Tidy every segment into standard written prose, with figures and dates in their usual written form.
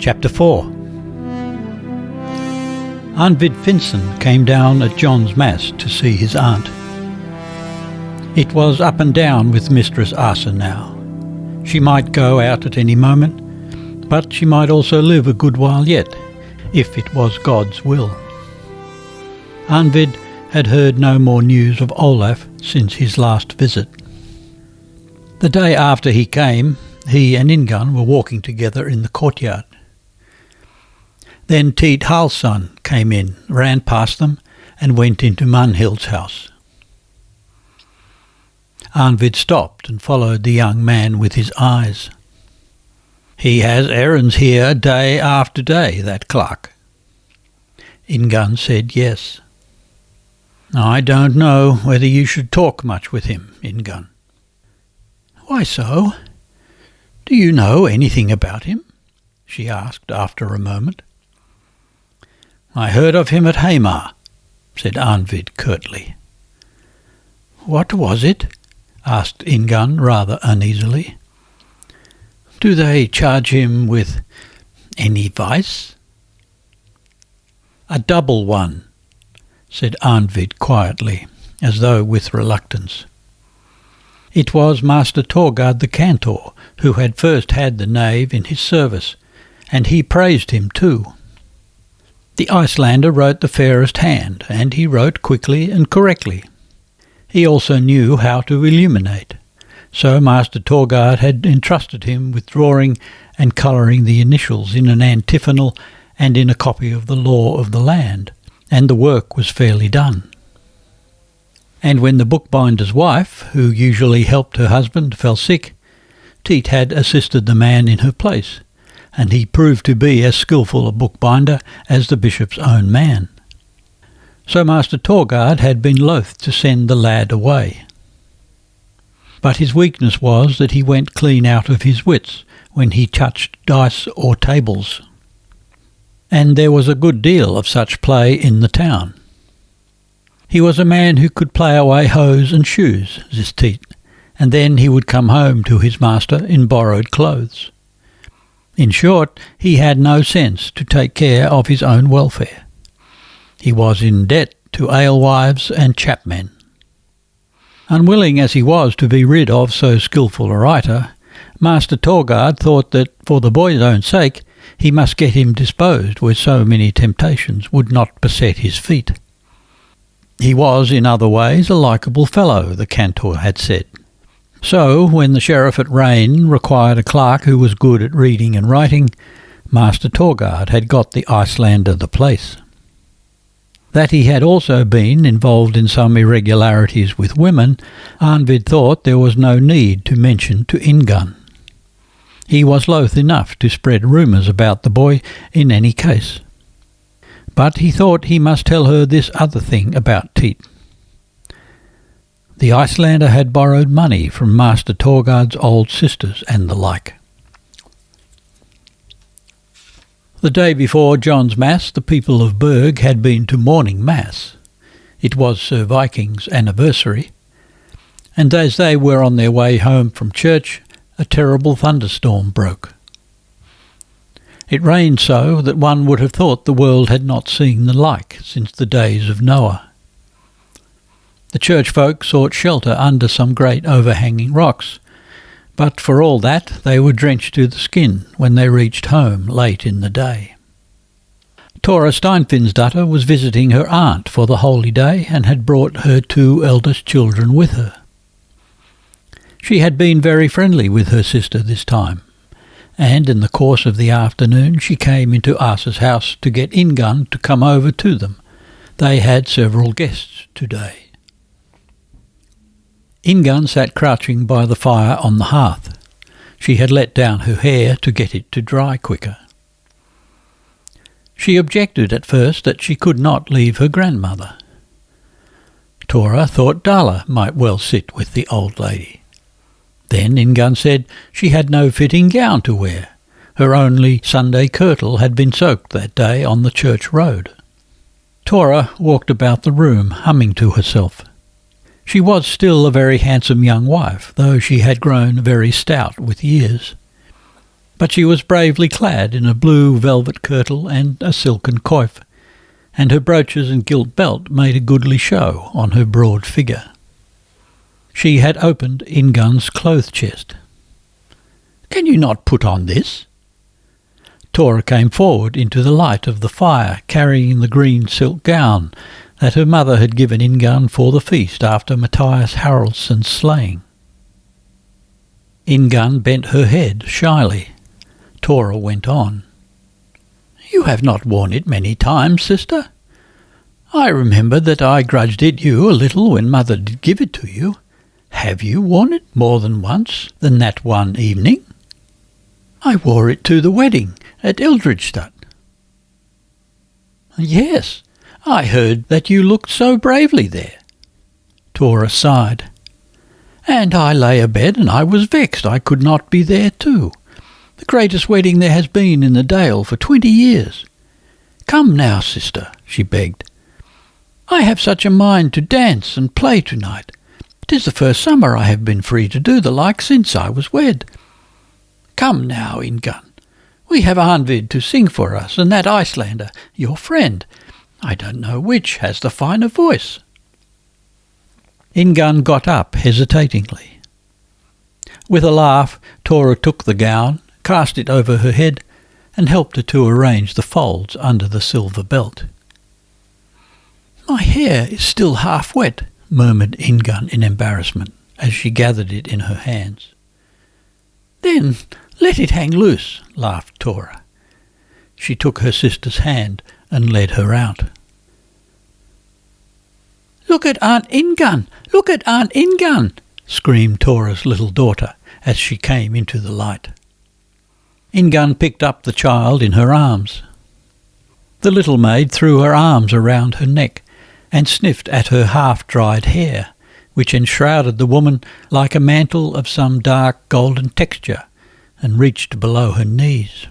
Chapter 4. Steinfinnsons came down at John's Mass to see his aunt. It was up and down with Mistress Asa now. She might go out at any moment, but she might also live a good while yet, if it was God's will. Arnvid had heard no more news of Olaf since his last visit. The day after he came, he and Ingunn were walking together in the courtyard. Then Tiit Halsson came in, ran past them, and went into Munhild's house. Arnvid stopped and followed the young man with his eyes. "He has errands here day after day, that clerk." Ingunn said yes. "I don't know whether you should talk much with him, Ingunn." "Why so? Do you know anything about him?" she asked after a moment. "I heard of him at Hamar," said Arnvid curtly. "What was it?" asked Ingunn rather uneasily. "Do they charge him with any vice?" "A double one," said Arnvid quietly, as though with reluctance. It was Master Thorgard the Cantor who had first had the knave in his service, and he praised him too. The Icelander wrote the fairest hand, and he wrote quickly and correctly. He also knew how to illuminate, so Master Thorgard had entrusted him with drawing and colouring the initials in an antiphonal and in a copy of the law of the land, and the work was fairly done. And when the bookbinder's wife, who usually helped her husband, fell sick, Tiit had assisted the man in her place, and he proved to be as skilful a bookbinder as the bishop's own man. So Master Thorgard had been loath to send the lad away. But his weakness was that he went clean out of his wits when he touched dice or tables. And there was a good deal of such play in the town. He was a man who could play away hose and shoes, this Tiit, and then he would come home to his master in borrowed clothes. In short, he had no sense to take care of his own welfare. He was in debt to alewives and chapmen. Unwilling as he was to be rid of so skilful a writer, Master Thorgard thought that, for the boy's own sake, he must get him disposed where so many temptations would not beset his feet. He was, in other ways, a likeable fellow, the cantor had said. So, when the sheriff at Rain required a clerk who was good at reading and writing, Master Thorgard had got the Icelander the place. That he had also been involved in some irregularities with women, Arnvid thought there was no need to mention to Ingunn. He was loath enough to spread rumours about the boy in any case. But he thought he must tell her this other thing about Tiit. The Icelander had borrowed money from Master Thorgard's old sisters and the like. The day before John's Mass, the people of Berg had been to morning Mass. It was Sir Viking's anniversary, and as they were on their way home from church, a terrible thunderstorm broke. It rained so that one would have thought the world had not seen the like since the days of Noah. The church folk sought shelter under some great overhanging rocks, but for all that they were drenched to the skin when they reached home late in the day. Tora Steinfinnsdatter was visiting her aunt for the holy day and had brought her 2 eldest children with her. She had been very friendly with her sister this time, and in the course of the afternoon she came into Asa's house to get Ingunn to come over to them. They had several guests today. Ingunn sat crouching by the fire on the hearth. She had let down her hair to get it to dry quicker. She objected at first that she could not leave her grandmother. Tora thought Dala might well sit with the old lady. Then Ingunn said she had no fitting gown to wear. Her only Sunday kirtle had been soaked that day on the church road. Tora walked about the room, humming to herself. She was still a very handsome young wife, though she had grown very stout with years. But she was bravely clad in a blue velvet kirtle and a silken coif, and her brooches and gilt belt made a goodly show on her broad figure. She had opened Ingunn's clothes chest. "Can you not put on this?" Tora came forward into the light of the fire, carrying the green silk gown that her mother had given Ingunn for the feast after Matthias Haraldsson's slaying. Ingunn bent her head shyly. Tora went on. "You have not worn it many times, sister. I remember that I grudged it you a little when mother did give it to you. Have you worn it more than once than that one evening?" "I wore it to the wedding at Eldridgestad." "Yes, I heard that you looked so bravely there." Tora sighed. "And I lay abed and I was vexed I could not be there too. The greatest wedding there has been in the Dale for 20 years. Come now, sister," she begged. "I have such a mind to dance and play tonight. 'Tis the first summer I have been free to do the like since I was wed. Come now, Ingunn. We have Arnvid to sing for us, and that Icelander, your friend. I don't know which has the finer voice." Ingunn got up hesitatingly. With a laugh, Tora took the gown, cast it over her head, and helped her to arrange the folds under the silver belt. "My hair is still half wet," murmured Ingunn in embarrassment, as she gathered it in her hands. "Then let it hang loose," laughed Tora. She took her sister's hand and led her out. "Look at Aunt Ingunn! Look at Aunt Ingunn!" screamed Tora's little daughter as she came into the light. Ingunn picked up the child in her arms. The little maid threw her arms around her neck and sniffed at her half-dried hair, which enshrouded the woman like a mantle of some dark golden texture, and reached below her knees.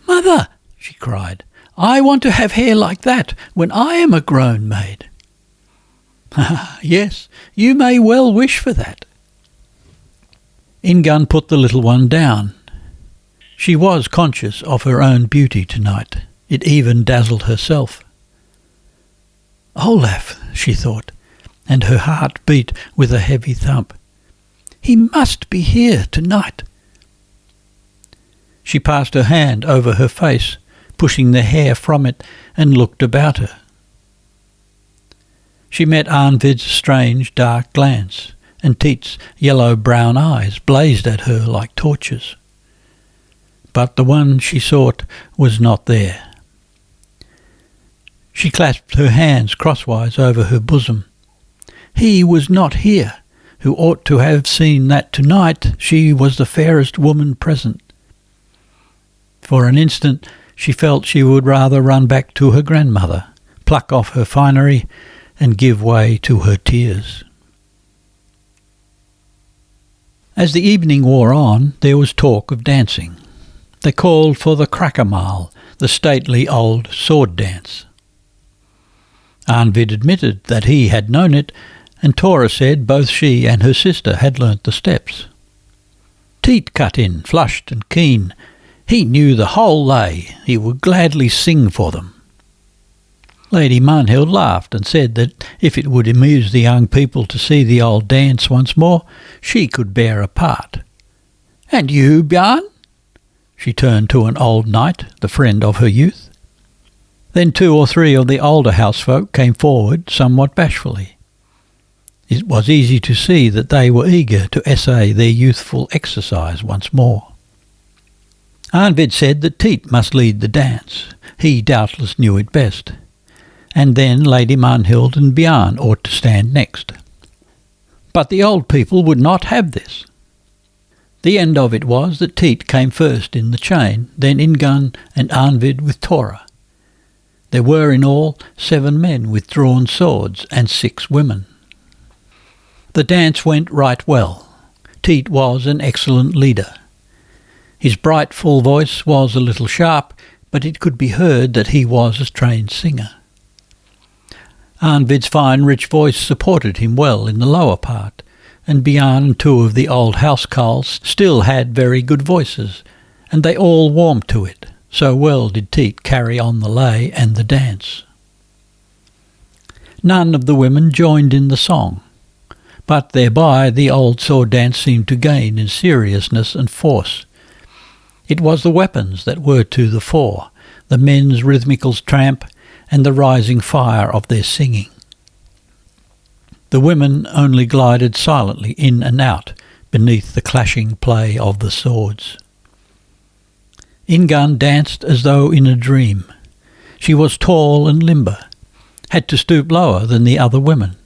"Mother," she cried, "I want to have hair like that when I am a grown maid." "Yes, you may well wish for that." Ingunn put the little one down. She was conscious of her own beauty tonight. It even dazzled herself. "Olaf," she thought, and her heart beat with a heavy thump. "He must be here tonight." She passed her hand over her face, pushing the hair from it, and looked about her. She met Arnvid's strange dark glance, and Teet's yellow-brown eyes blazed at her like torches. But the one she sought was not there. She clasped her hands crosswise over her bosom. He was not here, who ought to have seen that tonight she was the fairest woman present. For an instant she felt she would rather run back to her grandmother, pluck off her finery, and give way to her tears. As the evening wore on, there was talk of dancing. They called for the crackermahl, the stately old sword dance. Arnvid admitted that he had known it, and Tora said both she and her sister had learnt the steps. Teet cut in, flushed and keen. He knew the whole lay. He would gladly sing for them. Lady Marnhild laughed and said that if it would amuse the young people to see the old dance once more, she could bear a part. "And you, Bjarn?" She turned to an old knight, the friend of her youth. Then 2 or 3 of the older housefolk came forward somewhat bashfully. It was easy to see that they were eager to essay their youthful exercise once more. Arnvid said that Teet must lead the dance. He doubtless knew it best. And then Lady Marnhild and Bjarn ought to stand next. But the old people would not have this. The end of it was that Teet came first in the chain, then Ingunn and Arnvid with Tora. There were in all 7 men with drawn swords and 6 women. The dance went right well. Teet was an excellent leader. His bright full voice was a little sharp, but it could be heard that he was a trained singer. Arnvid's fine rich voice supported him well in the lower part, and Bjarne and two of the old housecarls still had very good voices, and they all warmed to it, so well did Tiet carry on the lay and the dance. None of the women joined in the song, but thereby the old sword dance seemed to gain in seriousness and force. It was the weapons that were to the fore, the men's rhythmical tramp, and the rising fire of their singing. The women only glided silently in and out beneath the clashing play of the swords. Ingunn danced as though in a dream. She was tall and limber, had to stoop lower than the other women,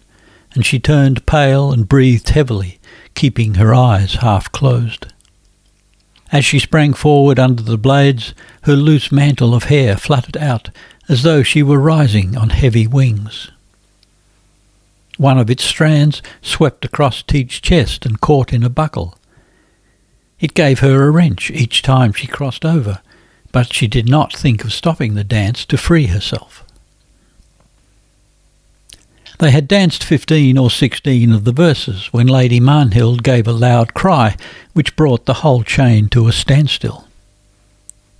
and she turned pale and breathed heavily, keeping her eyes half closed. As she sprang forward under the blades, her loose mantle of hair fluttered out as though she were rising on heavy wings. One of its strands swept across Tiet's chest and caught in a buckle. It gave her a wrench each time she crossed over, but she did not think of stopping the dance to free herself. They had danced 15 or 16 of the verses when Lady Marnhild gave a loud cry which brought the whole chain to a standstill.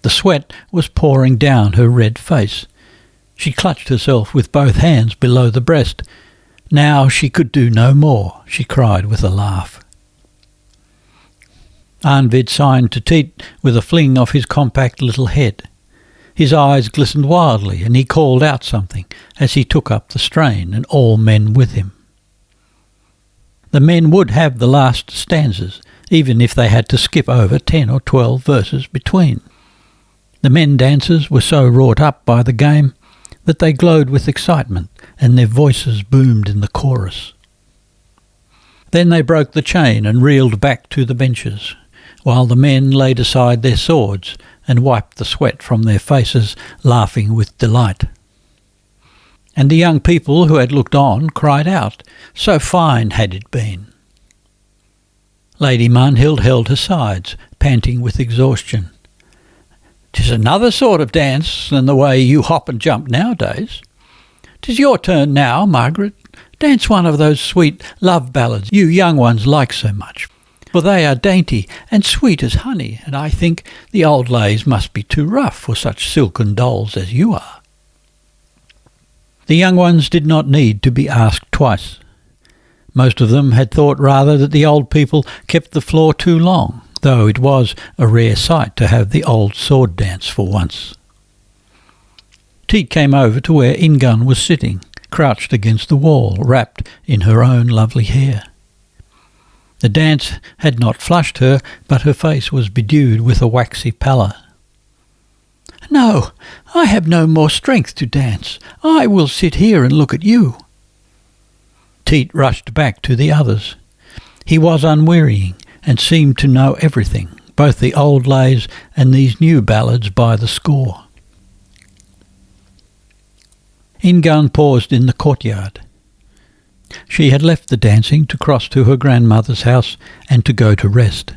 The sweat was pouring down her red face. She clutched herself with both hands below the breast. Now she could do no more, she cried with a laugh. Arnvid signed to Tiet with a fling of his compact little head. His eyes glistened wildly, and he called out something as he took up the strain, and all men with him. The men would have the last stanzas, even if they had to skip over 10 or 12 verses between. The men dancers were so wrought up by the game that they glowed with excitement, and their voices boomed in the chorus. Then they broke the chain and reeled back to the benches, while the men laid aside their swords and wiped the sweat from their faces, laughing with delight. And the young people who had looked on cried out, so fine had it been. Lady Marnhild held her sides, panting with exhaustion. "'Tis another sort of dance than the way you hop and jump nowadays. 'Tis your turn now, Margaret. Dance one of those sweet love ballads you young ones like so much, for they are dainty and sweet as honey, and I think the old lays must be too rough for such silken dolls as you are." The young ones did not need to be asked twice. Most of them had thought rather that the old people kept the floor too long, though it was a rare sight to have the old sword dance for once. Tiet came over to where Ingunn was sitting, crouched against the wall, wrapped in her own lovely hair. The dance had not flushed her, but her face was bedewed with a waxy pallor. "No, I have no more strength to dance. I will sit here and look at you." Tiet rushed back to the others. He was unwearying, and seemed to know everything, both the old lays and these new ballads by the score. Ingunn paused in the courtyard. She had left the dancing to cross to her grandmother's house and to go to rest.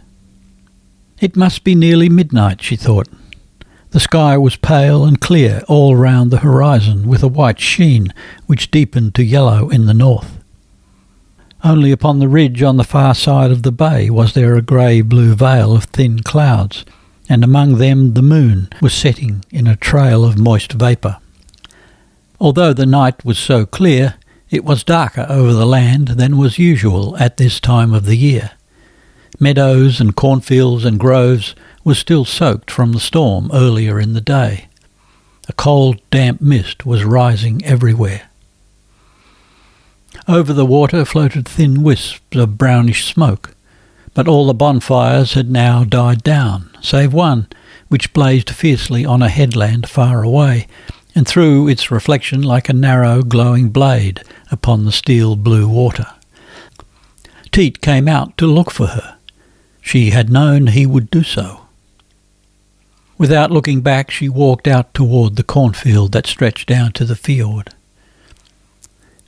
It must be nearly midnight, she thought. The sky was pale and clear all round the horizon, with a white sheen which deepened to yellow in the north. Only upon the ridge on the far side of the bay was there a grey-blue veil of thin clouds, and among them the moon was setting in a trail of moist vapour. Although the night was so clear, it was darker over the land than was usual at this time of the year. Meadows and cornfields and groves were still soaked from the storm earlier in the day. A cold, damp mist was rising everywhere. Over the water floated thin wisps of brownish smoke, but all the bonfires had now died down, save one, which blazed fiercely on a headland far away, and threw its reflection like a narrow glowing blade upon the steel-blue water. Tiet came out to look for her. She had known he would do so. Without looking back, she walked out toward the cornfield that stretched down to the fjord.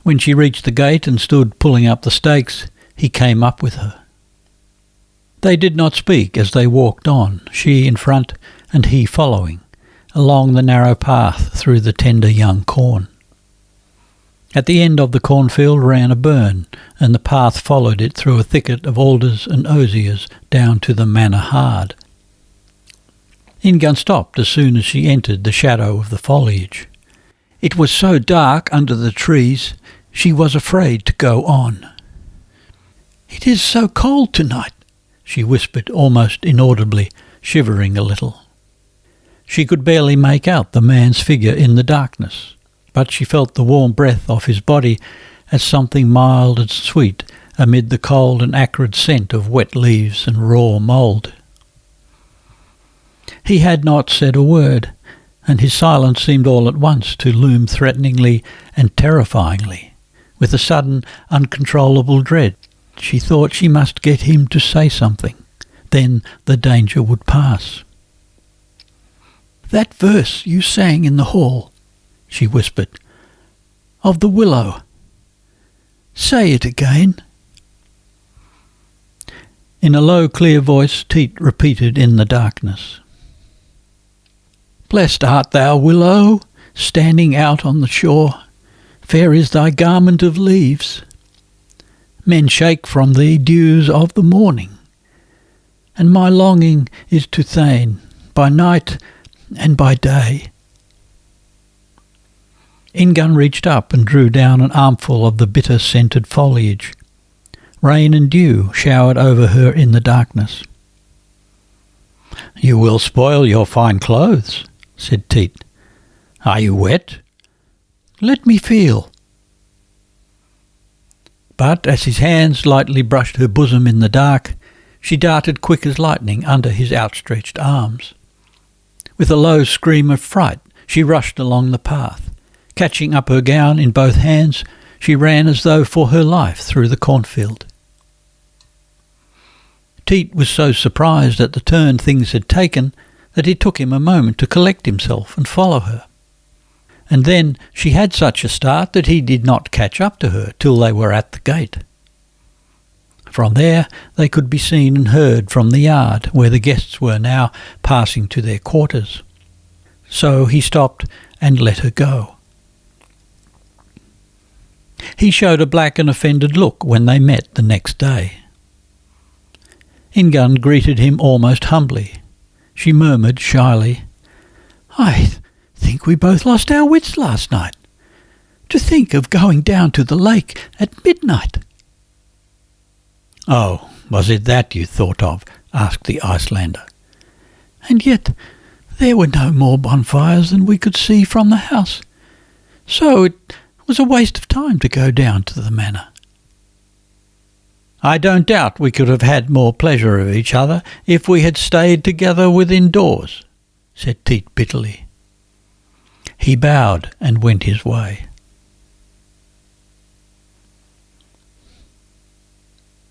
When she reached the gate and stood pulling up the stakes, he came up with her. They did not speak as they walked on, she in front and he following, along the narrow path through the tender young corn. At the end of the cornfield ran a burn, and the path followed it through a thicket of alders and osiers down to the manor hard. Ingunn stopped as soon as she entered the shadow of the foliage. It was so dark under the trees, she was afraid to go on. "It is so cold tonight," she whispered almost inaudibly, shivering a little. She could barely make out the man's figure in the darkness, but she felt the warm breath of his body as something mild and sweet amid the cold and acrid scent of wet leaves and raw mould. He had not said a word, and his silence seemed all at once to loom threateningly and terrifyingly, with a sudden, uncontrollable dread. She thought she must get him to say something, then the danger would pass. "That verse you sang in the hall," she whispered, "of the willow. Say it again." In a low, clear voice, Teat repeated in the darkness. "Blessed art thou, willow, standing out on the shore. Fair is thy garment of leaves. Men shake from thee dews of the morning. And my longing is to Thane, by night and by day." Ingunn reached up and drew down an armful of the bitter-scented foliage. Rain and dew showered over her in the darkness. "You will spoil your fine clothes," said Teat. "Are you wet?" "Let me feel." But as his hands lightly brushed her bosom in the dark, she darted quick as lightning under his outstretched arms. With a low scream of fright, she rushed along the path. Catching up her gown in both hands, she ran as though for her life through the cornfield. Teat was so surprised at the turn things had taken that it took him a moment to collect himself and follow her. And then she had such a start that he did not catch up to her till they were at the gate. From there they could be seen and heard from the yard, where the guests were now passing to their quarters. So he stopped and let her go. He showed a black and offended look when they met the next day. Ingunn greeted him almost humbly. She murmured shyly, "I think we both lost our wits last night. To think of going down to the lake at midnight." "Oh, was it that you thought of?" asked the Icelander. "And yet there were no more bonfires than we could see from the house, so it was a waste of time to go down to the manor." "I don't doubt we could have had more pleasure of each other if we had stayed together within doors," said Teat bitterly. He bowed and went his way.